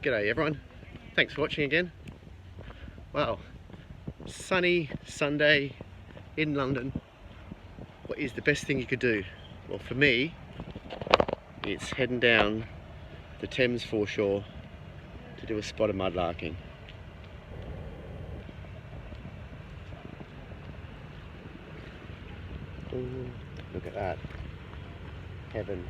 G'day everyone, thanks for watching again. Wow, sunny Sunday in London. What is the best thing you could do? Well, for me, it's heading down the Thames foreshore to do a spot of mudlarking. Ooh, look at that, heaven.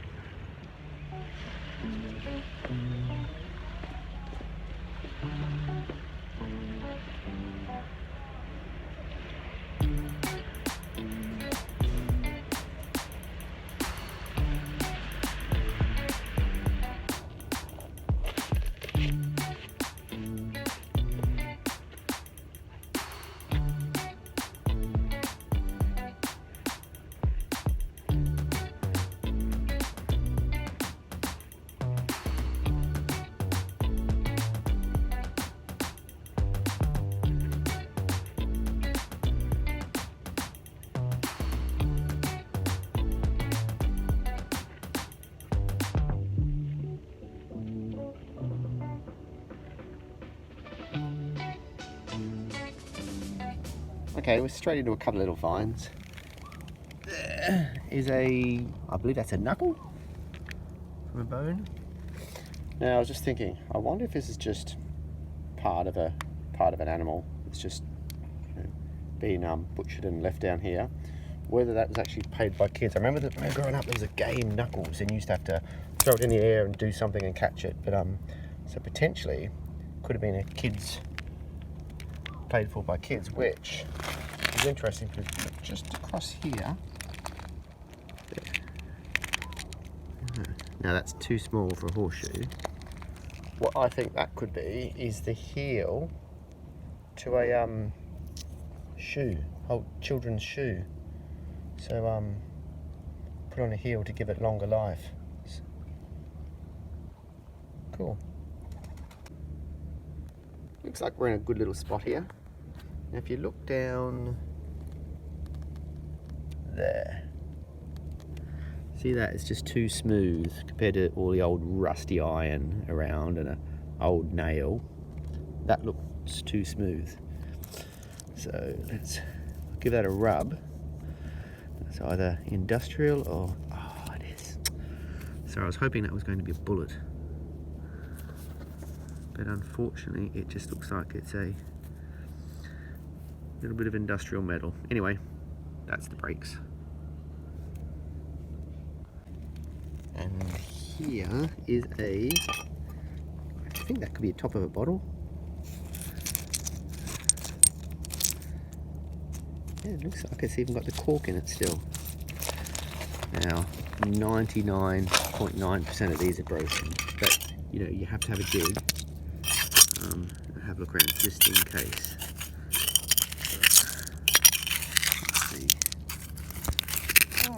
Okay, we're straight into a couple of little vines. There is I believe that's a knuckle from a bone. Now I was just thinking, I wonder if this is just part of an animal. It's just being butchered and left down here. Whether that was actually paid by kids. I remember that when growing up there was a game, Knuckles, and you used to have to throw it in the air and do something and catch it. But so potentially could have been a kids, paid for by kids, which is interesting because just across here. Now that's too small for a horseshoe. What I think that could be is the heel to a shoe, old children's shoe. So put on a heel to give it longer life. Cool. Looks like we're in a good little spot here. Now if you look down there, see that? It's just too smooth compared to all the old rusty iron around and an old nail. That looks too smooth. So let's give that a rub. It's either industrial or, oh, it is. So I was hoping that was going to be a bullet. But unfortunately it just looks like it's a little bit of industrial metal. Anyway, that's the brakes. And here is I think that could be the top of a bottle. Yeah, it looks like it's even got the cork in it still. Now, 99.9% of these are broken, but you know, you have to have a dig. Have a look around just in case. Let's see. Oh,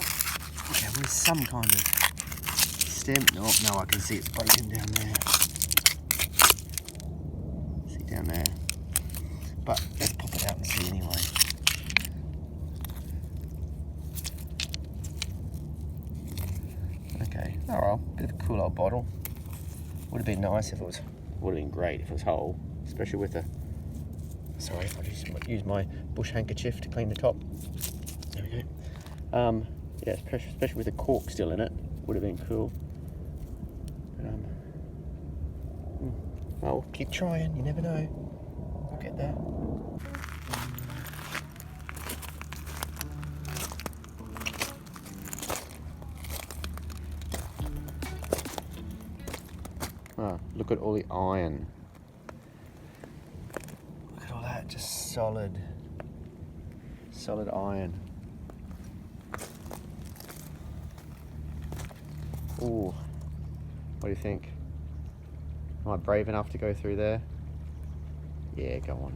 okay, there's some kind of stem. No, I can see it's broken down there. See down there. But let's pop it out and see anyway. Okay, oh well, bit of a cool old bottle. Would have been nice if it was, would have been great if it was whole, especially with the, sorry, I'll just use my bush handkerchief to clean the top. There we go. Yeah, especially with the cork still in it, would have been cool. Well, keep trying, you never know. We'll get there. Oh, look at all the iron. Look at all that, just solid iron. Ooh, what do you think? Am I brave enough to go through there? Yeah, go on.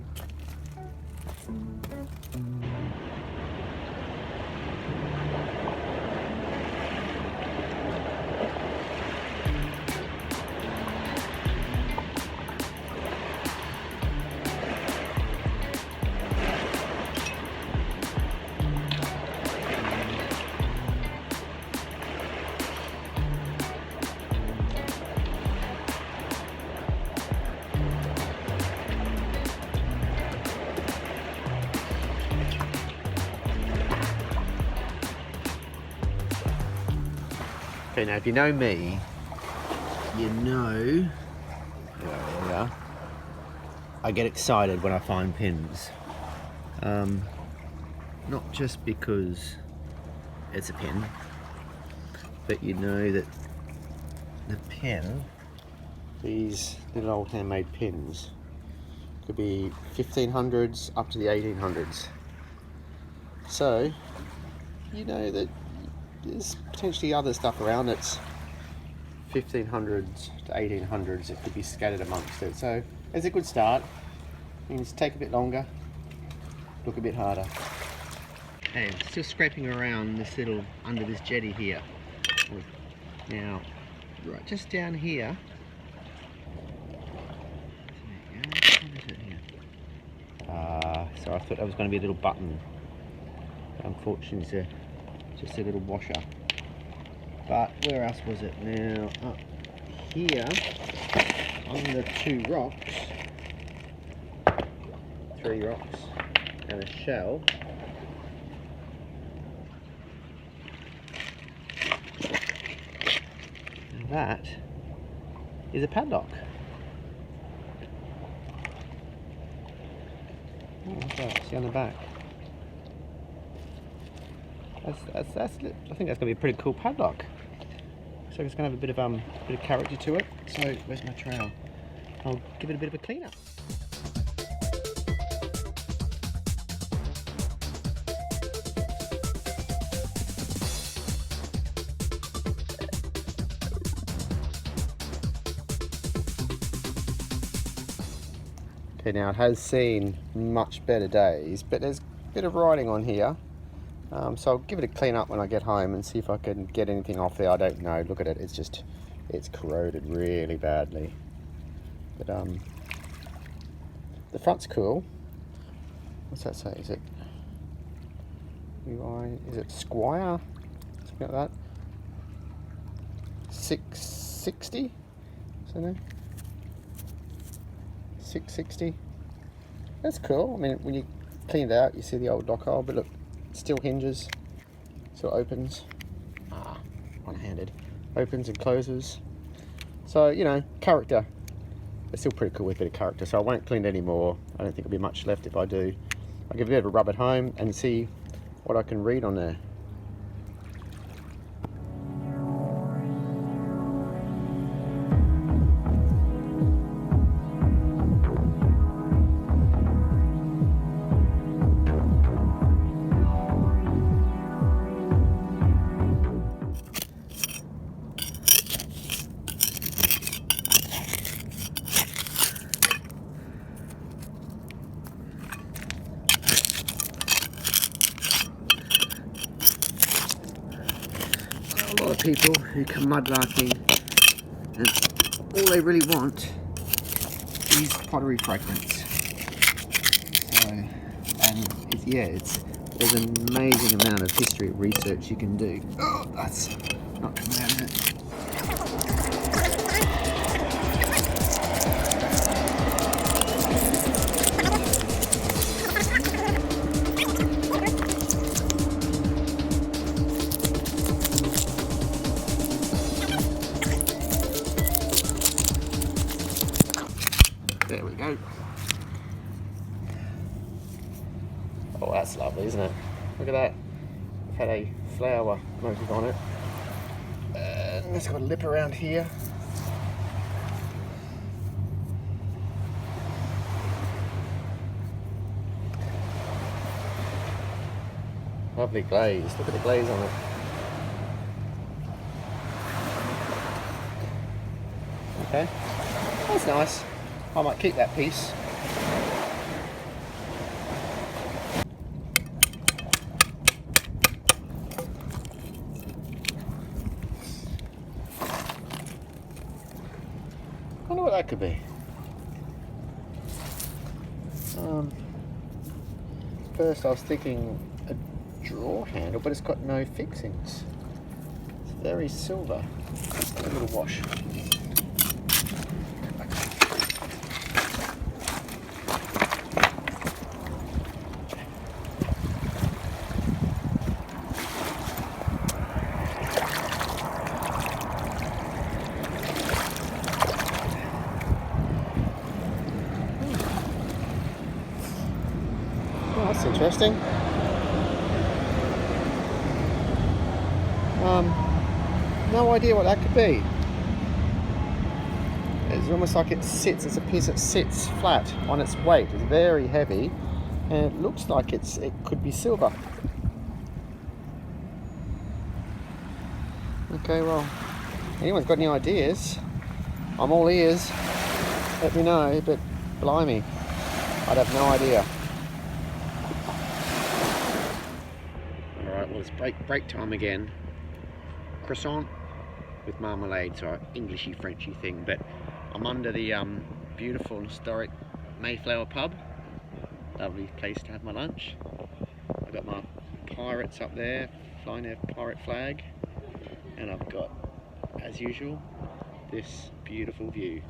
Okay, now if you know me, you know, there we are. I get excited when I find pins. Not just because it's a pin, but you know that the pin, these little old handmade pins, could be 1500s up to the 1800s. So, you know that there's potentially other stuff around that's 1500s to 1800s that could be scattered amongst it. So, it's a good start. Means take a bit longer, look a bit harder. Hey, I'm still scraping around this little, under this jetty here. Now, right just down here. So I thought that was going to be a little button. But unfortunately, it's just a little washer. But where else was it? Now, up here, under 2 rocks, 3 rocks, and a shell. And that is a padlock. Oh, what's that? See on the back. That's I think that's going to be a pretty cool padlock. So it's going to have a bit of character to it. So where's my trowel? I'll give it a bit of a clean up. Okay, now it has seen much better days, but there's a bit of writing on here. So I'll give it a clean up when I get home and see if I can get anything off there. I don't know. Look at it. It's corroded really badly. But the front's cool. What's that say? Is it Squire? Something like that. 660? Something. 660. That's cool. I mean, when you clean it out, you see the old lock hole, but look, it still hinges, still opens. One-handed. Opens and closes. So, you know, character. It's still pretty cool with a bit of character, so I won't clean it anymore. I don't think there'll be much left if I do. I'll give it a bit of a rub at home and see what I can read on there. A lot of people who come mudlarking and all they really want is pottery fragments. So, and there's an amazing amount of history research you can do. Oh, that's not coming out of it. There we go. Oh, that's lovely, isn't it? Look at that. I've had a flower motif on it. And it's got a lip around here. Lovely glaze. Look at the glaze on it. Okay. That's nice. I might keep that piece. I wonder what that could be. First I was thinking a drawer handle, but it's got no fixings. It's very silver. A little wash. interesting. No idea what that could be. It's almost like it sits, it's a piece that sits flat on its weight. It's very heavy and it looks like it could be silver. Okay, well, anyone's got any ideas, I'm all ears. Let me know, but blimey, I'd have no idea. Alright, well it's break time again. Croissant with marmalade, so an Englishy Frenchy thing, but I'm under the beautiful historic Mayflower Pub. Lovely place to have my lunch. I've got my pirates up there, flying their pirate flag, and I've got, as usual, this beautiful view.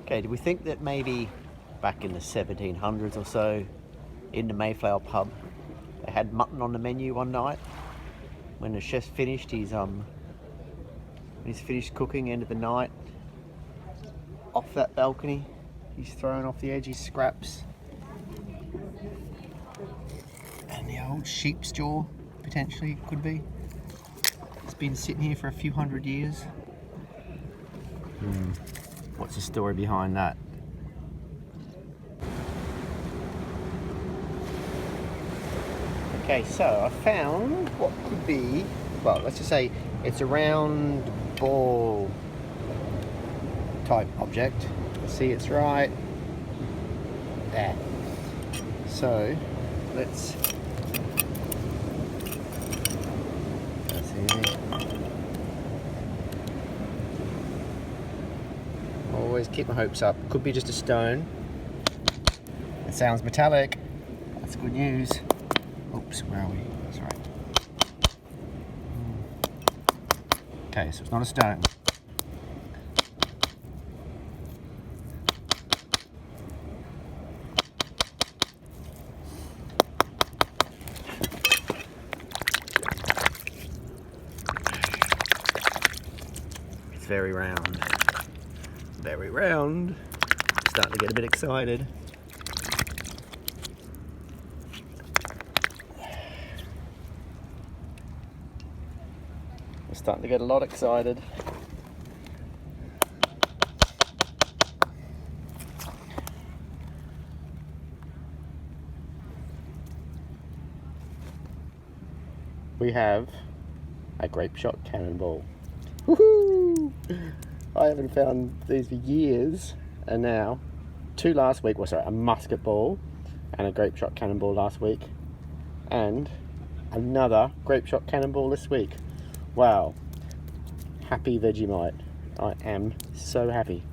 Okay, do we think that maybe back in the 1700s or so, in the Mayflower Pub, they had mutton on the menu one night? When the chef's finished, he's finished cooking, end of the night, off that balcony, he's thrown off the edgy scraps. And the old sheep's jaw, potentially, could be. It's been sitting here for a few hundred years. What's the story behind that? Okay, so I found what could be, well, let's just say it's a round ball type object. See, it's right there. So let's see. Always keep my hopes up. Could be just a stone. It sounds metallic. That's good news. Oops, where are we? That's right. Okay, so it's not a stone. It's very round. Very round. Starting to get a bit excited. We're starting to get a lot excited. We have a Grapeshot cannonball. Woohoo! I haven't found these for years, and now two last week. Well, sorry, a musket ball and a Grapeshot cannonball last week, and another Grapeshot cannonball this week. Wow! Happy Vegemite. I am so happy.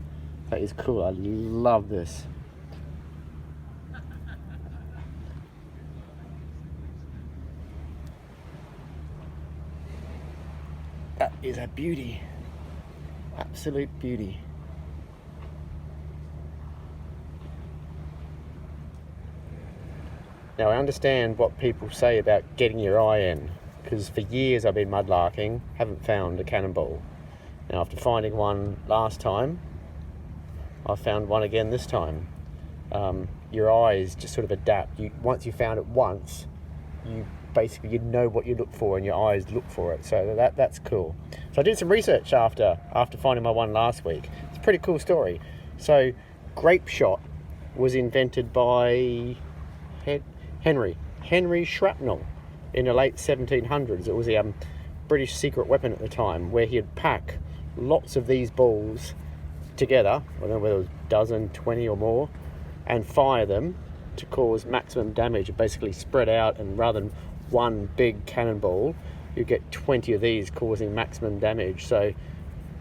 That is cool. I love this. That is a beauty. Absolute beauty. Now I understand what people say about getting your eye in, because for years I've been mudlarking, haven't found a cannonball. Now after finding one last time, I found one again this time. Your eyes just sort of adapt. Once you found it once, you know what you look for, and your eyes look for it. So that's cool. So I did some research after finding my one last week. It's a pretty cool story. So Grapeshot was invented by Henry Shrapnel in the late 1700s. It was a British secret weapon at the time, where he'd pack lots of these balls together, I don't know whether it was a dozen, 20 or more, and fire them to cause maximum damage. Basically spread out, and rather than one big cannonball, you get 20 of these causing maximum damage. So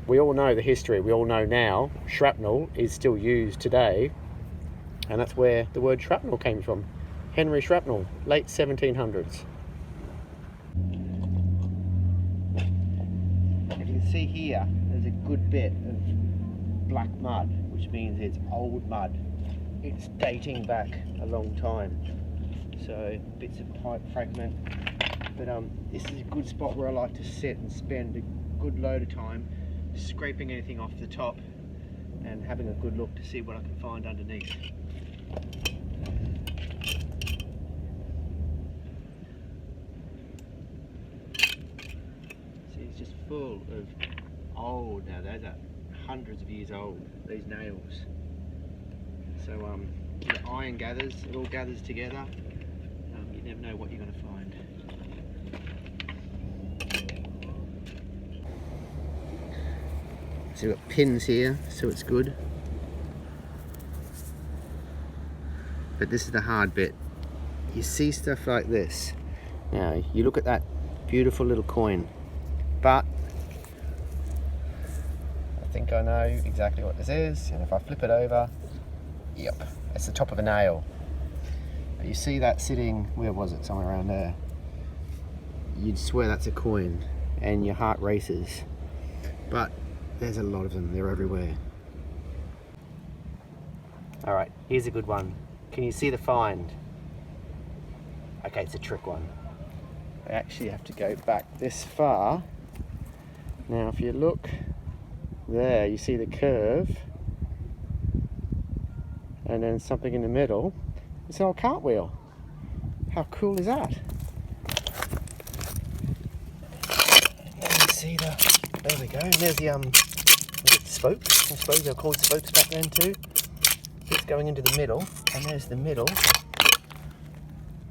we all know the history. We all know now shrapnel is still used today, and that's where the word shrapnel came from. Henry Shrapnel, late 1700s. If you can see here, there's a good bit of black mud, which means it's old mud. It's dating back a long time. So bits of pipe fragment. But this is a good spot where I like to sit and spend a good load of time scraping anything off the top and having a good look to see what I can find underneath. See, it's just full of old, now those are hundreds of years old, these nails. So the iron gathers, it all gathers together. You never know what you're going to find. So we've got pins here, so it's good. But this is the hard bit. You see stuff like this. Now, you look at that beautiful little coin, but I think I know exactly what this is, and if I flip it over, yep, it's the top of a nail. But you see that sitting, where was it? Somewhere around there. You'd swear that's a coin, and your heart races. But there's a lot of them, they're everywhere. All right, here's a good one. Can you see the find? Okay, it's a trick one. I actually have to go back this far. Now, if you look there, you see the curve, and then something in the middle. It's an old cartwheel. How cool is that? You see the, there we go, and there's the is it spokes? I suppose they're called spokes back then too. It's going into the middle, and there's the middle.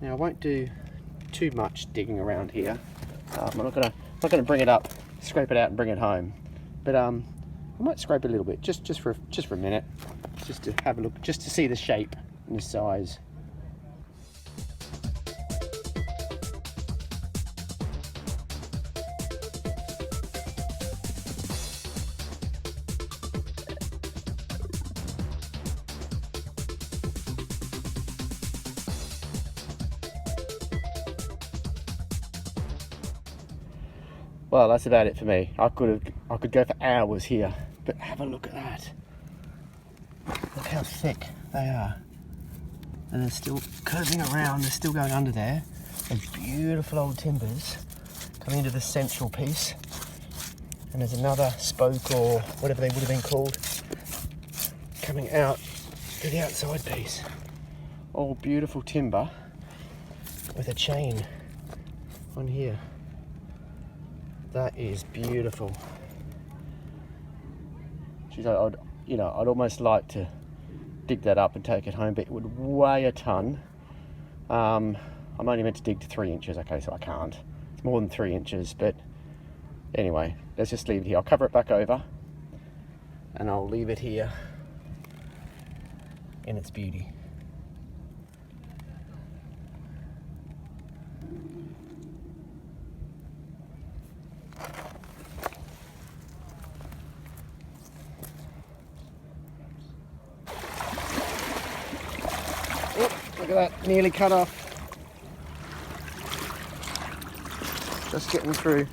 Now I won't do too much digging around here. I'm not gonna bring it up, scrape it out and bring it home. But I might scrape a little bit, just for a minute, just to have a look, just to see the shape and the size. Well, that's about it for me. I could go for hours here, but have a look at that. Look how thick they are. And they're still curving around, they're still going under there. Those beautiful old timbers coming into the central piece. And there's another spoke, or whatever they would have been called, coming out to the outside piece. All beautiful timber with a chain on here. That is beautiful. Geez, I'd almost like to dig that up and take it home, but it would weigh a ton. I'm only meant to dig to 3 inches, okay, so I can't. It's more than 3 inches, but anyway, let's just leave it here. I'll cover it back over, and I'll leave it here in its beauty. Look at that, nearly cut off. Just getting through.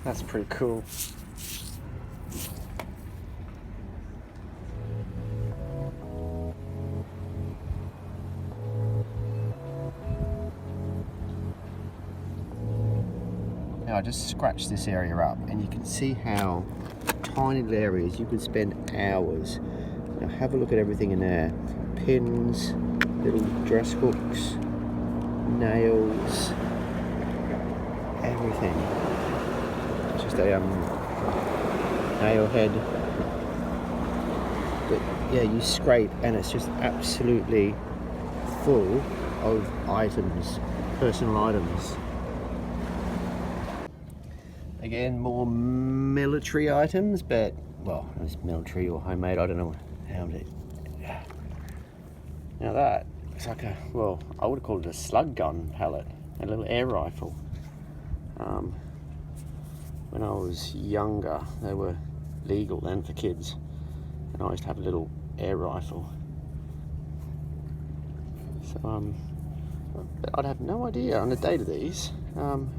That's pretty cool. Now I just scratched this area up, and you can see how tiny little areas you could spend hours. Now have a look at everything in there. Pins, little dress hooks, nails, everything. Just a nail head. But yeah, you scrape and it's just absolutely full of items, personal items. Again, more military items, but, well, it's military or homemade, I don't know how it. Now that looks like a, well, I would have called it a slug gun pellet, a little air rifle. When I was younger, they were legal then for kids, and I used to have a little air rifle. So I'd have no idea on the date of these. I don't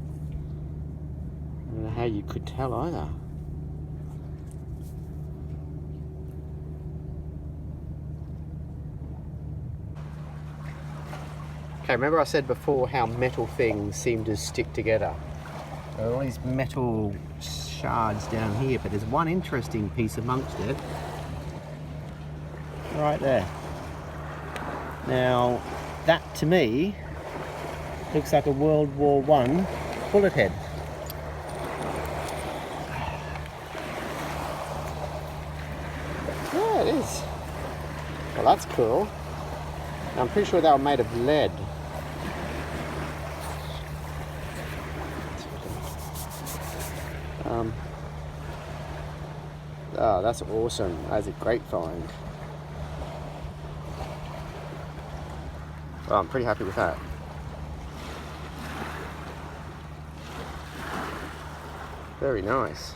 know how you could tell either. Okay, remember I said before how metal things seem to stick together. There are all these metal shards down here, but there's one interesting piece amongst it. Right there. Now, that to me looks like a World War I bullet head. Yeah, it is. Well, that's cool. Now, I'm pretty sure they were made of lead. Oh, that's awesome. That's a great find. Well, I'm pretty happy with that. Very nice.